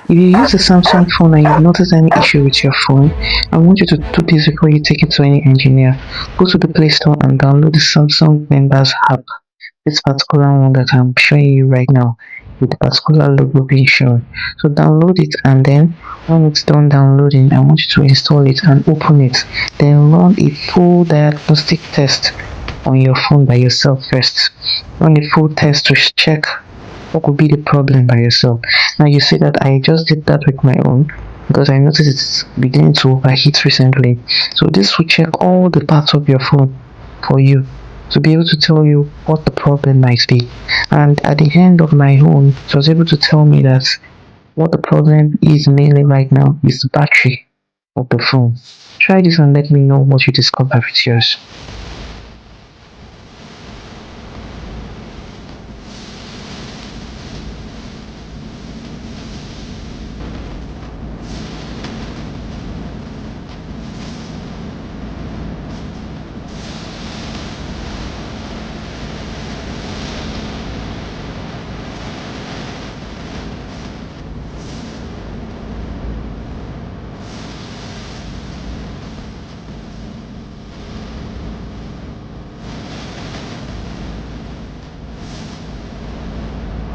If you use a Samsung phone and you've noticed any issue with your phone, I want you to do this before you take it to any engineer. Go to the Play Store and download the Samsung Members app. This particular one that I'm showing you right now, with the particular logo being shown. So download it, and then when it's done downloading, I want you to install it and open it. Then run a full diagnostic test on your phone by yourself first. Run a full test to check what could be the problem by yourself. Now you see that I just did that with my own because I noticed it's beginning to overheat recently. So this will check all the parts of your phone for you to be able to tell you what the problem might be. And at the end of my own, it was able to tell me that what the problem is mainly right now is the battery of the phone. Try this and let me know what you discover with yours.